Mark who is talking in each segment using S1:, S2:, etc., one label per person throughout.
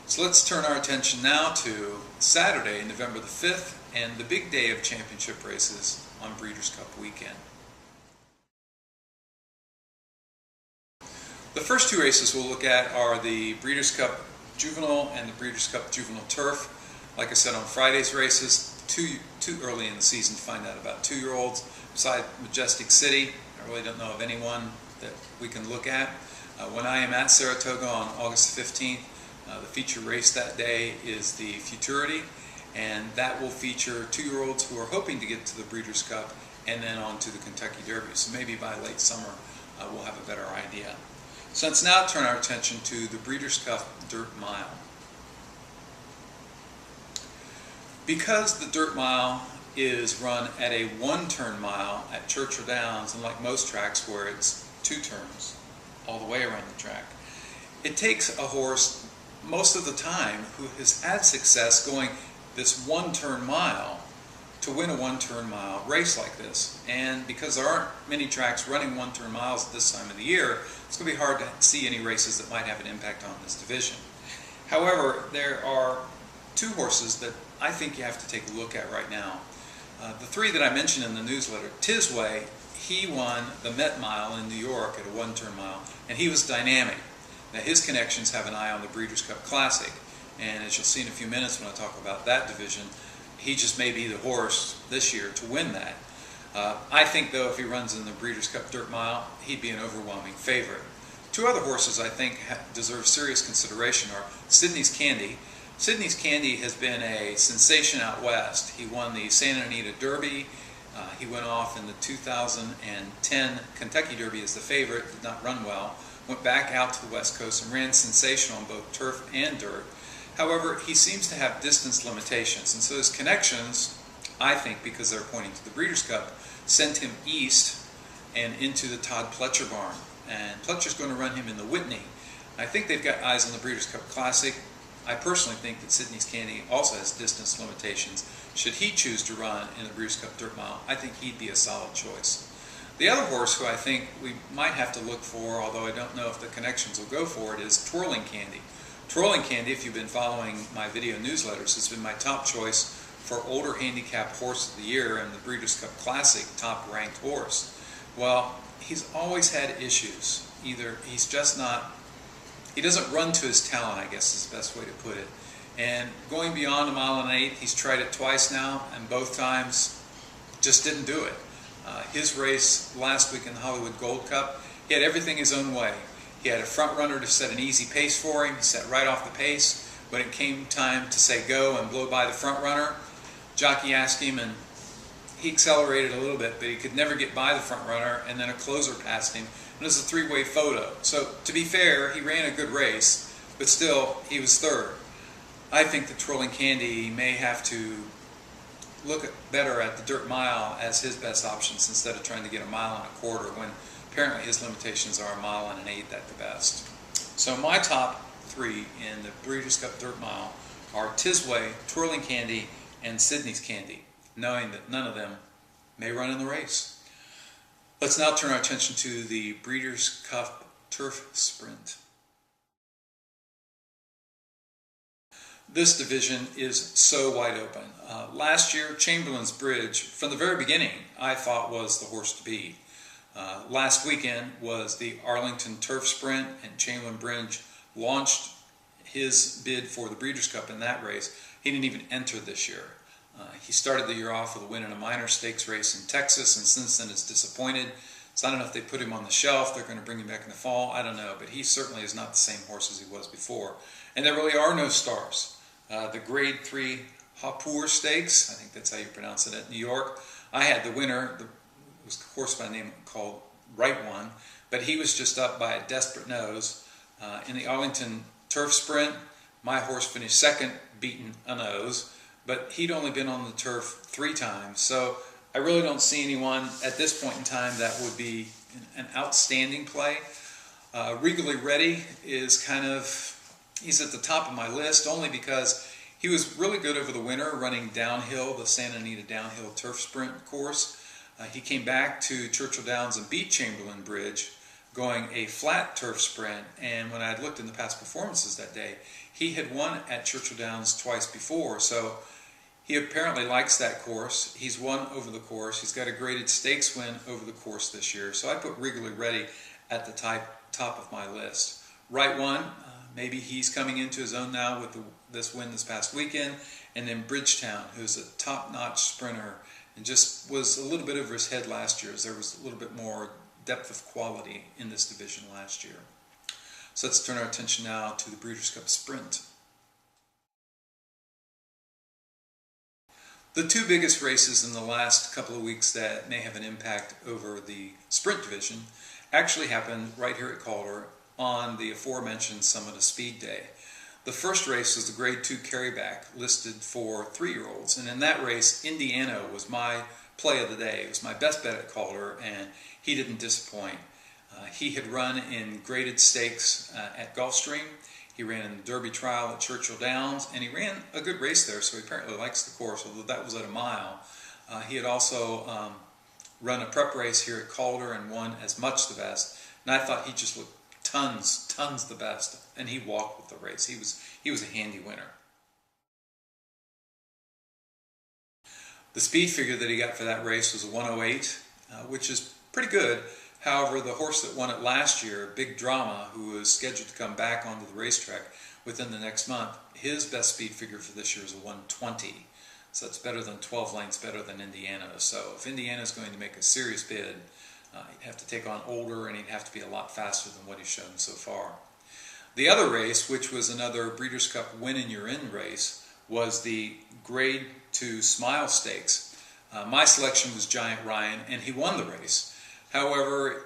S1: So let's turn our attention now to Saturday, November the 5th, and the big day of championship races on Breeders' Cup weekend. The first two races we'll look at are the Breeders' Cup Juvenile and the Breeders' Cup Juvenile Turf. Like I said, on Friday's races, too early in the season to find out about 2-year-olds. Besides Majestic City, I really don't know of anyone that we can look at. When I am at Saratoga on August 15th, the feature race that day is the Futurity, and that will feature 2-year-olds who are hoping to get to the Breeders' Cup and then on to the Kentucky Derby. So maybe by late summer we'll have a better idea. So let's now turn our attention to the Breeders' Cup Dirt Mile. Because the Dirt Mile is run at a one-turn mile at Churchill Downs, unlike most tracks where it's 2 turns all the way around the track, it takes a horse most of the time who has had success going this one-turn mile to win a one-turn mile race like this. And because there aren't many tracks running one-turn miles at this time of the year, it's going to be hard to see any races that might have an impact on this division. However, there are 2 horses that I think you have to take a look at right now. The 3 that I mentioned in the newsletter, Tisway, he won the Met Mile in New York at a one-turn mile, and he was dynamic. Now his connections have an eye on the Breeders' Cup Classic, and as you'll see in a few minutes when I talk about that division, he just may be the horse this year to win that. I think though if he runs in the Breeders' Cup Dirt Mile, he'd be an overwhelming favorite. 2 other horses I think deserve serious consideration are Sydney's Candy. Sydney's Candy has been a sensation out west. He won the Santa Anita Derby. He went off in the 2010 Kentucky Derby as the favorite, did not run well. Went back out to the West Coast and ran sensational on both turf and dirt. However, he seems to have distance limitations, and so his connections, I think because they're pointing to the Breeders' Cup, sent him east and into the Todd Pletcher barn. And Pletcher's going to run him in the Whitney. I think they've got eyes on the Breeders' Cup Classic. I personally think that Sydney's Candy also has distance limitations. Should he choose to run in the Breeders' Cup Dirt Mile, I think he'd be a solid choice. The other horse who I think we might have to look for, although I don't know if the connections will go for it, is Twirling Candy. Twirling Candy, if you've been following my video newsletters, has been my top choice for older handicap horse of the year and the Breeders' Cup Classic top ranked horse. Well, he's always had issues. Either he's just not, he doesn't run to his talent, I guess is the best way to put it. And going beyond 1 1/8, he's tried it twice now, and both times just didn't do it. His race last week in the Hollywood Gold Cup, he had everything his own way. He had a front runner to set an easy pace for him. He set right off the pace. When it came time to say go and blow by the front runner, jockey asked him, and he accelerated a little bit, but he could never get by the front runner, and then a closer passed him. And it was a 3-way photo. So to be fair, he ran a good race, but still, he was 3rd. I think that Twirling Candy may have to look better at the Dirt Mile as his best options instead of trying to get 1 1/4 when apparently his limitations are 1 1/8 at the best. So my top 3 in the Breeders' Cup Dirt Mile are Tisway, Twirling Candy, and Sydney's Candy, knowing that none of them may run in the race. Let's now turn our attention to the Breeders' Cup Turf Sprint. This division is so wide open. Last year, Chamberlain's Bridge, from the very beginning, I thought was the horse to beat. Last weekend was the Arlington Turf Sprint, and Chamberlain Bridge launched his bid for the Breeders' Cup in that race. He didn't even enter this year. He started the year off with a win in a minor stakes race in Texas, and since then is disappointed. So I don't know if they put him on the shelf, they're going to bring him back in the fall, I don't know. But he certainly is not the same horse as he was before. And there really are no stars. The Grade 3 Hapur Stakes, I think that's how you pronounce it, at New York. I had the winner, it was a horse by a name called Right One, but he was just up by a desperate nose. In the Arlington Turf Sprint, my horse finished 2nd, beaten a nose, but he'd only been on the turf 3 times. So I really don't see anyone at this point in time that would be an outstanding play. Regally Ready is kind of, he's at the top of my list only because he was really good over the winter running downhill, the Santa Anita downhill turf sprint course. He came back to Churchill Downs and beat Chamberlain Bridge, going a flat turf sprint, and when I had looked in the past performances that day, he had won at Churchill Downs twice before, so he apparently likes that course. He's won over the course. He's got a graded stakes win over the course this year, so I put Wrigley Ready at the top of my list. Right One, maybe he's coming into his own now with this win this past weekend, and then Bridgetown, who's a top-notch sprinter and just was a little bit over his head last year, as there was a little bit more depth of quality in this division last year. So let's turn our attention now to the Breeders' Cup Sprint. The two biggest races in the last couple of weeks that may have an impact over the sprint division actually happened right here at Calder on the aforementioned Summit of Speed Day. The first race was the Grade 2 carryback listed for 3-year-olds, and in that race, Indiana was my play of the day. It was my best bet at Calder, and he didn't disappoint. He had run in graded stakes at Gulfstream. He ran in the Derby Trial at Churchill Downs, and he ran a good race there, so he apparently likes the course, although that was at a mile. He had also run a prep race here at Calder and won as much the best, and I thought he just looked tons the best, and he walked with the race. He was a handy winner. The speed figure that he got for that race was a 108, which is pretty good. However, the horse that won it last year, Big Drama, who was scheduled to come back onto the racetrack within the next month, his best speed figure for this year is a 120. So it's better than 12 lengths better than Indiana. So if Indiana is going to make a serious bid, he'd have to take on older, and he'd have to be a lot faster than what he's shown so far. The other race, which was another Breeders' Cup win and you're in race, was the Grade 2 Smile Stakes. My selection was Giant Ryan, and he won the race. However,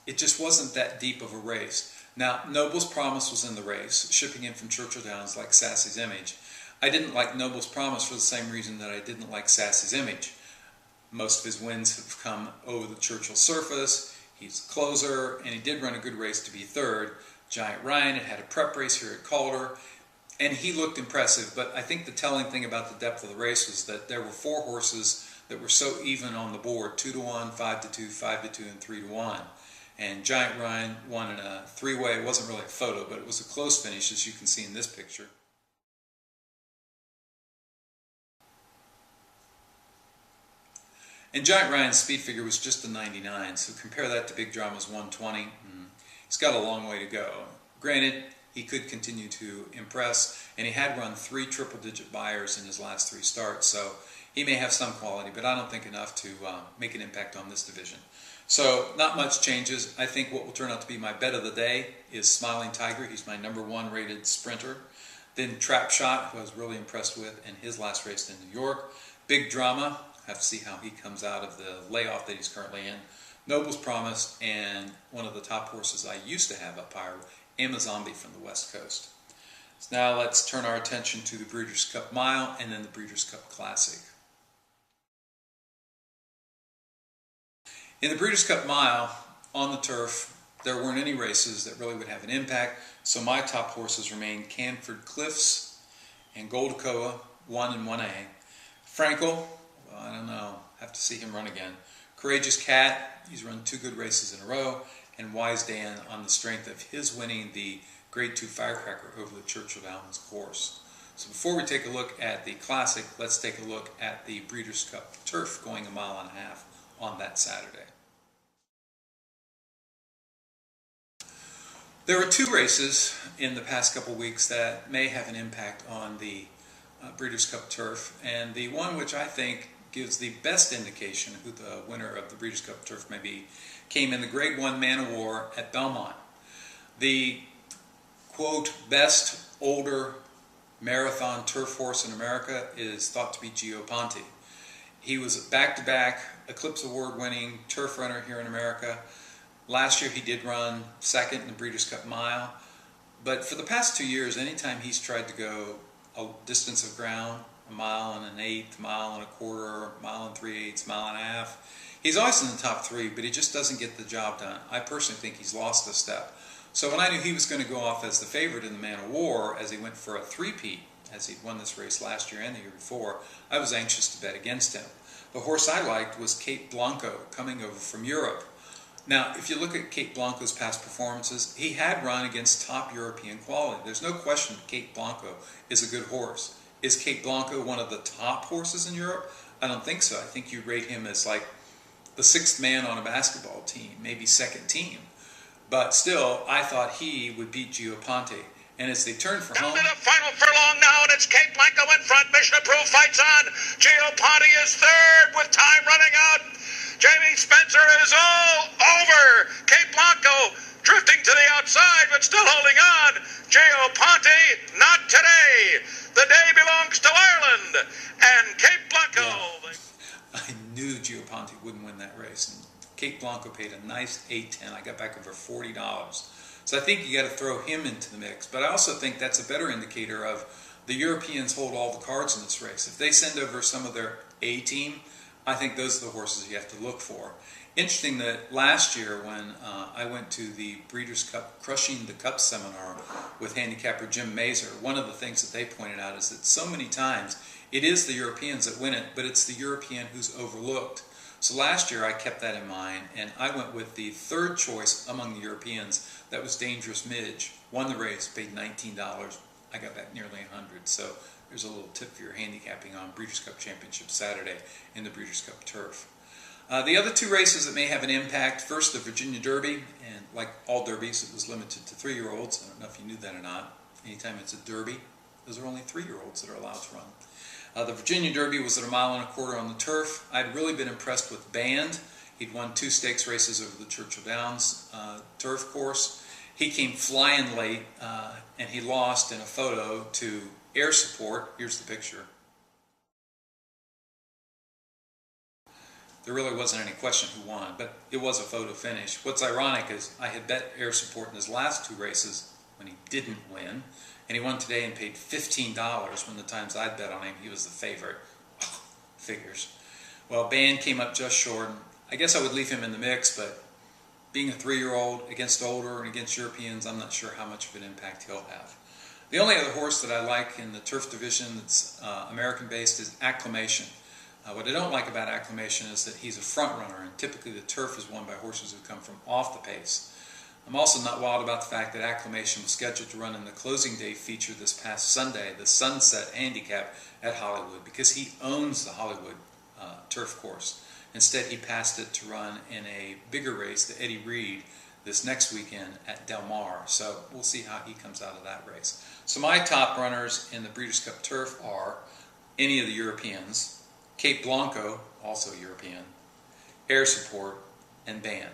S1: it just wasn't that deep of a race. Now, Noble's Promise was in the race, shipping in from Churchill Downs like Sassy's Image. I didn't like Noble's Promise for the same reason that I didn't like Sassy's Image. Most of his wins have come over the Churchill surface. He's a closer, and he did run a good race to be third. Giant Ryan had a prep race here at Calder, and he looked impressive, but I think the telling thing about the depth of the race was that there were 4 horses that were so even on the board, 2-1, 5-2, 5-2, and 3-1. And Giant Ryan won in a 3-way. It wasn't really a photo, but it was a close finish, as you can see in this picture. And Giant Ryan's speed figure was just a 99, so compare that to Big Drama's 120. He's got a long way to go. Granted, he could continue to impress, and he had run 3 triple-digit buyers in his last 3 starts, so he may have some quality, but I don't think enough to make an impact on this division. So not much changes. I think what will turn out to be my bet of the day is Smiling Tiger. He's my #1 rated sprinter. Then Trap Shot, who I was really impressed with in his last race in New York. Big Drama, have to see how he comes out of the layoff that he's currently in. Noble's Promise, and one of the top horses I used to have up higher, Amazombi from the West Coast. So now let's turn our attention to the Breeders' Cup Mile and then the Breeders' Cup Classic. In the Breeders' Cup Mile, on the turf, there weren't any races that really would have an impact, so my top horses remained Canford Cliffs and Goldakoa, 1 and 1A. Frankel, well, I don't know, have to see him run again. Courageous Cat, he's run 2 good races in a row, and Wise Dan on the strength of his winning the Grade 2 Firecracker over the Churchill Downs course. So before we take a look at the Classic, let's take a look at the Breeders' Cup Turf going 1.5 miles on that Saturday. There were 2 races in the past couple weeks that may have an impact on the Breeders' Cup Turf, and the one which I think gives the best indication who the winner of the Breeders' Cup Turf may be came in the Grade 1 Man of War at Belmont. The, quote, best older marathon turf horse in America is thought to be Gio Ponte. He was a back-to-back Eclipse Award-winning turf runner here in America. Last year he did run 2nd in the Breeders' Cup Mile, but for the past 2 years, anytime he's tried to go a distance of ground, 1 1/8, 1 1/4, 1 3/8, 1.5 miles, he's always in the top 3, but he just doesn't get the job done. I personally think he's lost a step. So when I knew he was going to go off as the favorite in the Man of War, as he went for a 3-peat, as he'd won this race last year and the year before, I was anxious to bet against him. The horse I liked was Cape Blanco, coming over from Europe. Now, if you look at Kate Blanco's past performances, he had run against top European quality. There's no question Kate Blanco is a good horse. Is Kate Blanco one of the top horses in Europe? I don't think so. I think you rate him as like the sixth man on a basketball team, maybe second team. But still, I thought he would beat Gio Ponte. And as they turn for home...
S2: Down to the final furlong now, and it's Kate Blanco in front. Mission Approved fights on. Gio Ponte is third with time running out. Jamie Spencer is all over. Kate Blanco drifting to the outside, but still holding on. Gio Ponte, not today. The day belongs to Ireland. And Kate Blanco...
S1: Yeah. I knew Gio Ponte wouldn't win that race. And Kate Blanco paid a nice $8.10. I got back over $40. So I think you got to throw him into the mix. But I also think that's a better indicator of the Europeans hold all the cards in this race. If they send over some of their A team, I think those are the horses you have to look for. Interesting that last year when I went to the Breeders' Cup Crushing the Cup seminar with handicapper Jim Mazur, one of the things that they pointed out is that so many times it is the Europeans that win it, but it's the European who's overlooked. So last year I kept that in mind, and I went with the third choice among the Europeans. That was Dangerous Midge. Won the race, paid $19. I got back nearly $100. So there's a little tip for your handicapping on Breeders' Cup Championship Saturday in the Breeders' Cup Turf. The other two races that may have an impact, first the Virginia Derby, and like all derbies, it was limited to 3-year-olds. I don't know if you knew that or not. Anytime it's a derby, those are only 3-year-olds that are allowed to run. The Virginia Derby was at 1.25 miles on the turf. I'd really been impressed with Band. He'd won 2 stakes races over the Churchill Downs turf course. He came flying late, and he lost in a photo to Air Support. Here's the picture. There really wasn't any question who won, but it was a photo finish. What's ironic is I had bet Air Support in his last 2 races when he didn't win, and he won today and paid $15 when the times I'd bet on him, he was the favorite. Oh, figures. Well, Band came up just short. I guess I would leave him in the mix, but being a 3-year-old against older and against Europeans, I'm not sure how much of an impact he'll have. The only other horse that I like in the turf division that's American-based is Acclamation. What I don't like about Acclamation is that he's a front runner, and typically the turf is won by horses who come from off the pace. I'm also not wild about the fact that Acclamation was scheduled to run in the closing day feature this past Sunday, the Sunset Handicap at Hollywood, because he owns the Hollywood turf course. Instead, he passed it to run in a bigger race, the Eddie Reed, this next weekend at Del Mar. So we'll see how he comes out of that race. So my top runners in the Breeders' Cup Turf are any of the Europeans, Kate Blanco, also European, Air Support, and Band.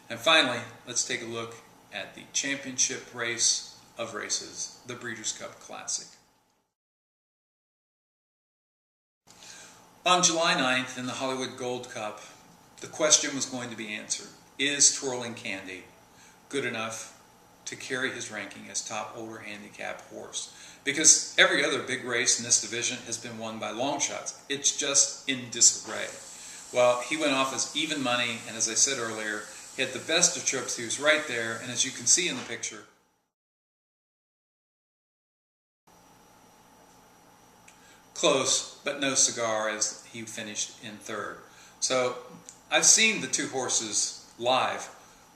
S1: And finally, let's take a look at the championship race of races, the Breeders' Cup Classic. On July 9th in the Hollywood Gold Cup, the question was going to be answered. Is Twirling Candy good enough to carry his ranking as top older handicap horse? Because every other big race in this division has been won by long shots. It's just in disarray. Well, he went off as even money, and as I said earlier, he had the best of trips. He was right there, and as you can see in the picture, close, but no cigar, as he finished in third. So I've seen the 2 horses live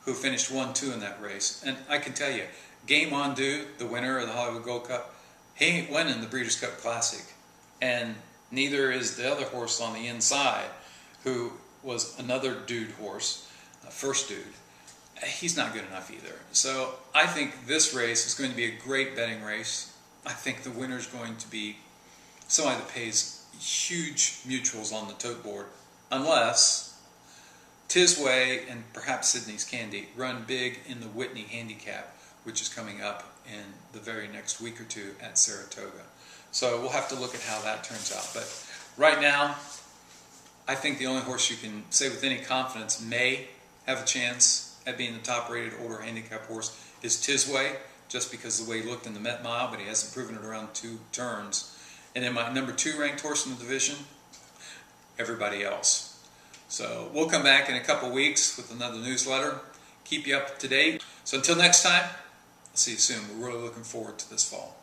S1: who finished 1-2 in that race, and I can tell you, Game On Do, the winner of the Hollywood Gold Cup, he ain't winning the Breeders' Cup Classic, and neither is the other horse on the inside, who was another dude horse, first dude. He's not good enough either. So I think this race is going to be a great betting race. I think the winner is going to be somebody that pays huge mutuals on the tote board, unless Tisway and perhaps Sydney's Candy run big in the Whitney Handicap, which is coming up in the very next week or 2 at Saratoga. So we'll have to look at how that turns out. But right now, I think the only horse you can say with any confidence may have a chance at being the top-rated older handicap horse is Tisway, just because of the way he looked in the Met Mile, but he hasn't proven it around 2 turns. And then my number 2 ranked horse in the division, everybody else. So we'll come back in a couple weeks with another newsletter, keep you up to date. So until next time, I'll see you soon. We're really looking forward to this fall.